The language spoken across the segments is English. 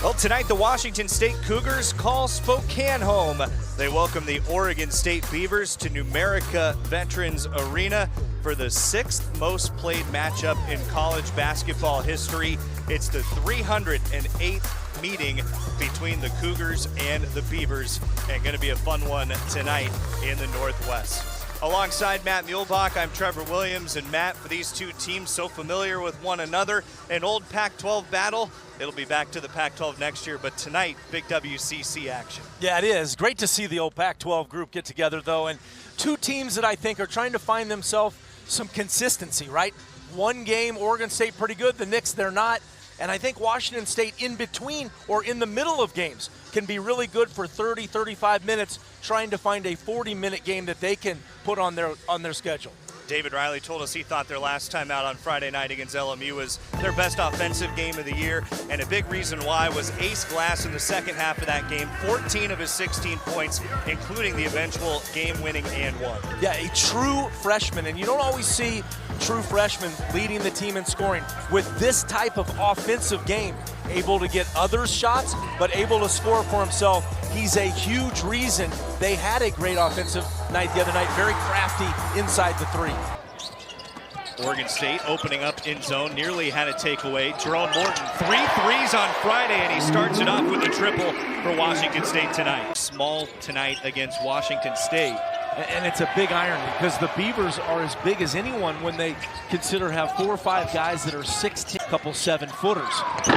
Well, tonight the Washington State Cougars call Spokane home. They welcome the Oregon State Beavers to Numerica Veterans Arena for the 6th most played matchup in college basketball history. It's the 308th meeting between the Cougars and the Beavers, and going to be a fun one tonight in the Northwest. Alongside Matt Muehlbach, I'm Trevor Williams, and Matt, for these two teams so familiar with one another, an old Pac-12 battle. It'll be back to the Pac-12 next year, but tonight, big WCC action. Yeah, it is. Great to see the old Pac-12 group get together, though, and two teams that I think are trying to find themselves some consistency, right? One game, Oregon State pretty good, the Knicks, they're not. And I think Washington State in between or in the middle of games can be really good for 30, 35 minutes trying to find a 40-minute game that they can put on their schedule. David Riley told us he thought their last time out on Friday night against LMU was their best offensive game of the year, and a big reason why was Ace Glass in the second half of that game, 14 of his 16 points, including the eventual game-winning and one. Yeah, a true freshman, and you don't always see true freshmen leading the team in scoring. With this type of offensive game, able to get others shots, but able to score for himself, he's a huge reason they had a great offensive night the other night, very crafty inside the three. Oregon State opening up in zone, nearly had a takeaway. Jerome Morton, 3 threes on Friday, and he starts it off with a triple for Washington State tonight. Small tonight against Washington State. And it's a big irony because the Beavers are as big as anyone when they consider have 4 or 5 guys that are 6'10", couple 7-footers.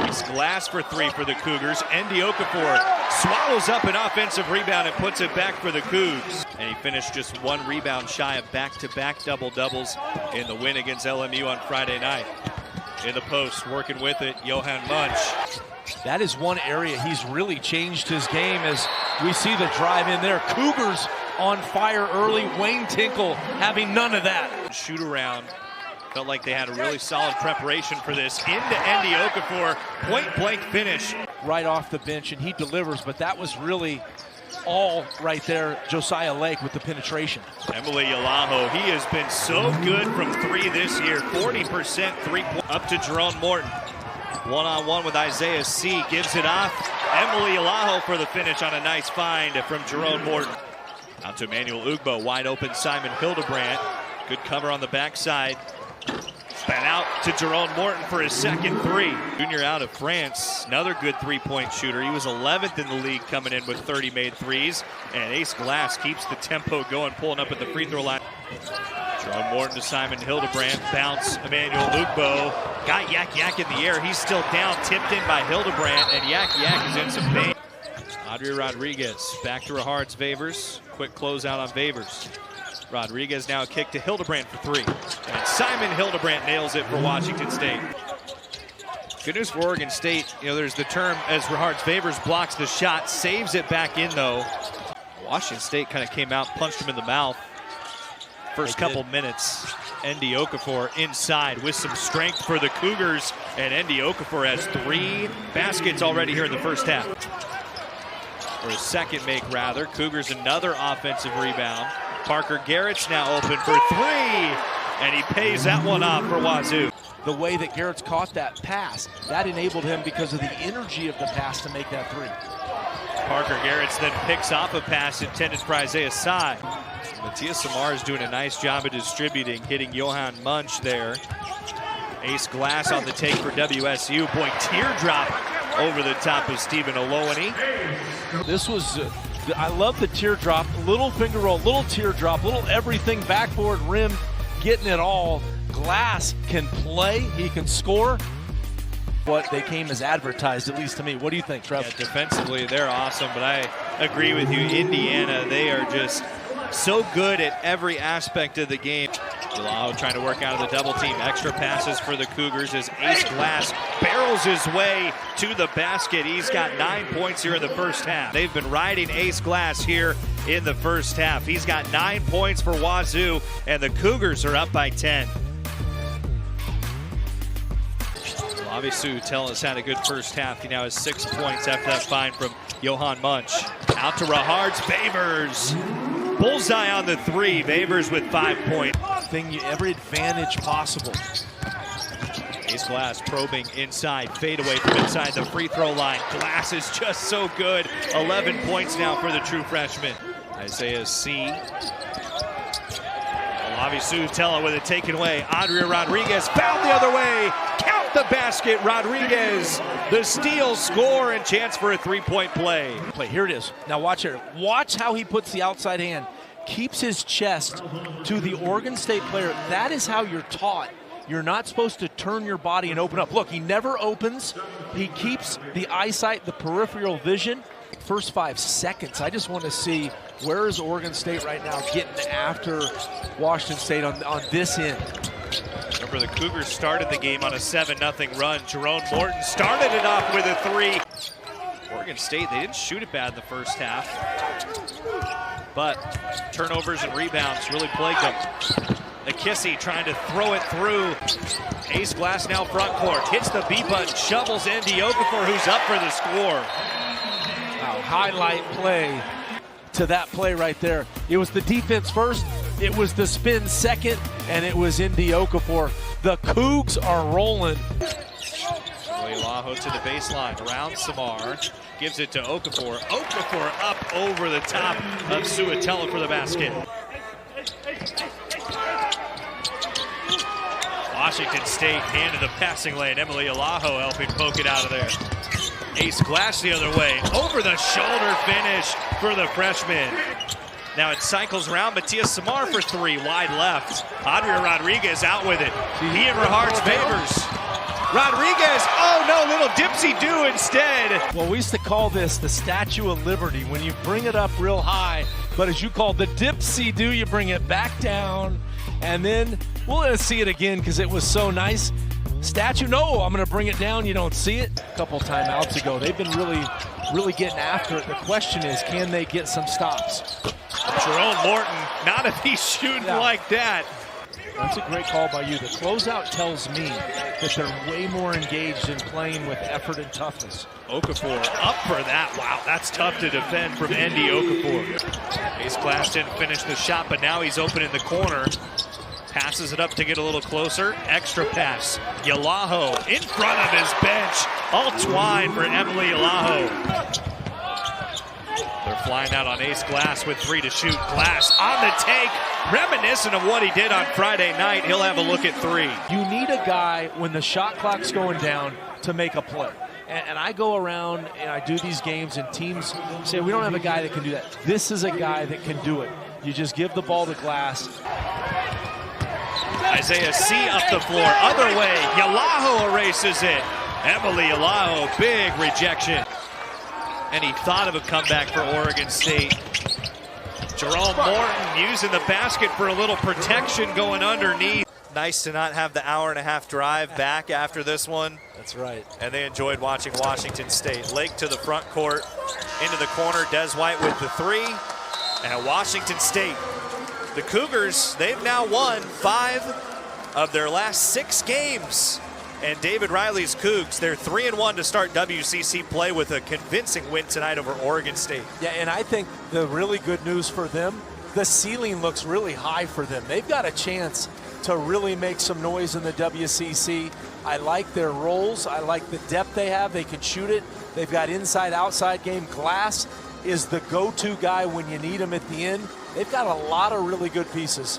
It's Glass for 3 for the Cougars. Andy Okafor swallows up an offensive rebound and puts it back for the Cougs. And he finished just 1 rebound shy of back-to-back double-doubles in the win against LMU on Friday night. In the post, working with it, Johan Munch. That is one area he's really changed his game as we see the drive in there. Cougars on fire early. Wayne Tinkle having none of that. Shoot around. Felt like they had a really solid preparation for this. Into Andy Okafor, point-blank finish. Right off the bench, and he delivers, but that was really all right there, Josiah Lake with the penetration. Emily Yalaho, he has been so good from 3 this year. 40% three-point. Up to Jerome Morton. One-on-one with Isaiah C. Gives it off. Emily Yalaho for the finish on a nice find from Jerome Morton. Out to Emmanuel Ugbo, wide open Simon Hildebrandt. Good cover on the backside. Span out to Jerome Morton for his second 3. Junior out of France, another good three-point shooter. He was 11th in the league coming in with 30 made threes. And Ace Glass keeps the tempo going, pulling up at the free throw line. Jerome Morton to Simon Hildebrandt, bounce Emmanuel Ugbo. Got Yak Yak in the air, he's still down, tipped in by Hildebrandt, and Yak Yak is in some pain. Adria Rodriguez, back to Rahards Vavers. Quick closeout on Vavers. Rodriguez now a kick to Hildebrandt for 3. And Simon Hildebrandt nails it for Washington State. Good news for Oregon State, you know, there's the term as Rahards Vavers blocks the shot, saves it back in though. Washington State kind of came out, punched him in the mouth. First couple minutes, Andy Okafor inside with some strength for the Cougars, and Andy Okafor has 3 baskets already here in the first half. Or his second make, rather. Cougars another offensive rebound. Parker Garrett's now open for 3, and he pays that one off for Wazoo. The way that Garrett's caught that pass, that enabled him because of the energy of the pass to make that 3. Parker Garrett's then picks off a pass intended for Isaiah Sy. Matias Samar is doing a nice job of distributing, hitting Johan Munch there. Ace Glass on the take for WSU. Boy, teardrop over the top of Stephen Olowany. This was, I love the teardrop, little finger roll, little teardrop, little everything, backboard rim, getting it all. Glass can play, he can score. What they came as advertised, at least to me. What do you think, Trevor? Yeah, defensively, they're awesome, but I agree with you. Indiana, they are just so good at every aspect of the game. Yalaho trying to work out of the double team. Extra passes for the Cougars as Ace Glass barrels his way to the basket. He's got 9 points here in the first half. They've been riding Ace Glass here in the first half. He's got 9 points for Wazoo, and the Cougars are up by 10. Lavisu telling us had a good first half. He now has 6 points after that find from Johan Munch. Out to Rahards Vavers. Bullseye on the 3. Vavers with 5 points. Every advantage possible. Ace Glass probing inside, fade away from inside the free throw line. Glass is just so good. 11 points now for the true freshman. Isaiah C. Lavisu Tella with it taken away. Andrea Rodriguez found the other way. Count the basket. Rodriguez, the steal, score, and chance for a three-point play. Here it is. Now watch here. Watch how he puts the outside hand. Keeps his chest to the Oregon State player. That is how you're taught. You're not supposed to turn your body and open up. Look, he never opens. He keeps the eyesight, the peripheral vision. First 5 seconds. I just want to see where is Oregon State right now getting after Washington State on this end. Remember, the Cougars started the game on a 7-0 run. Jerome Morton started it off with a 3. Oregon State, they didn't shoot it bad in the first half, but turnovers and rebounds really plagued them. Akissi trying to throw it through. Ace Glass now front court. Hits the B button, shovels Andy Okafor, who's up for the score. Wow, highlight play to that play right there. It was the defense first, it was the spin second, and it was Andy Okafor. The Cougs are rolling. Laho to the baseline, around Samar, gives it to Okafor. Okafor up over the top of Suatella for the basket. Washington State handed the passing lane. Emily Alaho helping poke it out of there. Ace Glass the other way. Over the shoulder finish for the freshman. Now it cycles around. Matias Samar for 3, wide left. Andrea Rodriguez out with it. He and Rahart's favors. Rodriguez, oh no, little dipsy-do instead. Well, we used to call this the Statue of Liberty, when you bring it up real high, but as you call the dipsy-do, you bring it back down, and then we'll see it again because it was so nice. Statue, no, I'm going to bring it down. You don't see it. A couple timeouts ago, they've been really getting after it. The question is, can they get some stops? Jerome Morton, not if he's shooting like that. That's a great call by you. The closeout tells me that they're way more engaged in playing with effort and toughness. Okafor up for that. Wow, that's tough to defend from Andy Okafor. Ace Glass didn't finish the shot, but now he's open in the corner. Passes it up to get a little closer. Extra pass. Yalaho in front of his bench. All twine for Emily Yalaho. They're flying out on Ace Glass with 3 to shoot. Glass on the take. Reminiscent of what he did on Friday night. He'll have a look at 3. You need a guy when the shot clock's going down to make a play. And I go around and I do these games and teams say, we don't have a guy that can do that. This is a guy that can do it. You just give the ball to Glass. Isaiah C. up the floor. Other way. Yalaho erases it. Emily Yalaho, big rejection. And he thought of a comeback for Oregon State. Jerome Morton using the basket for a little protection going underneath. Nice to not have the hour-and-a-half drive back after this one. That's right. And they enjoyed watching Washington State. Lake to the front court, into the corner. Des White with the 3. And Washington State, the Cougars, they've now won 5 of their last 6 games. And David Riley's Cougs, they're 3-1 to start WCC play with a convincing win tonight over Oregon State. Yeah, and I think the really good news for them, the ceiling looks really high for them. They've got a chance to really make some noise in the WCC. I like their roles. I like the depth they have. They can shoot it. They've got inside-outside game. Glass is the go-to guy when you need him at the end. They've got a lot of really good pieces.